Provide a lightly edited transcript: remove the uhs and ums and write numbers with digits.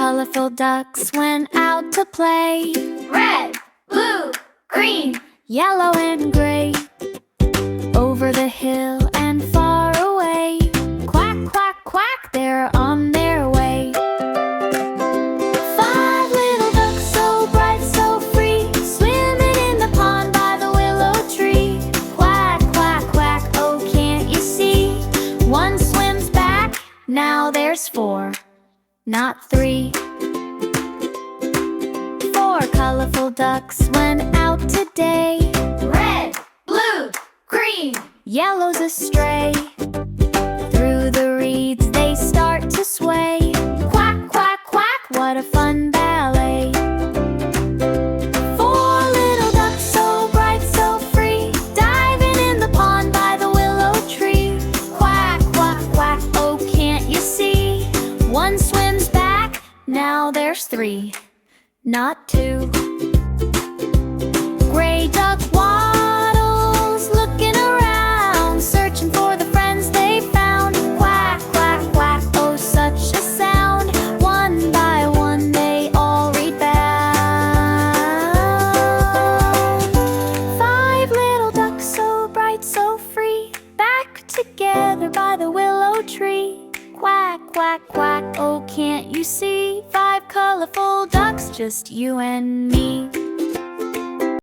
colorful ducks went out to play. Red, blue, green, Yellow and gray. Over the hill and far away. Quack, quack, quack, they're on their way. Five little ducks, so bright, so free, swimming in the pond by the willow tree. Quack, quack, quack, oh can't you see? One swims back, now there's four, not three. Four colorful ducks went out today. red, blue, green, Yellow's astray. Through the reeds they start to sway. Quack, quack, quack, what a fun ballet. Four little ducks, so bright, so free, diving in the pond by the willow tree. Quack, quack, quack, oh can't you see? One swims back, now there's three, not two. Gray duck waddles, looking around, searching for the friends they found. Quack, quack, quack, oh such a sound. One by one they all rebound. Five little ducks, so bright, so free, back together by the willow tree. Quack, quack, quack, oh can't you see? Five colorful ducks, just you and me.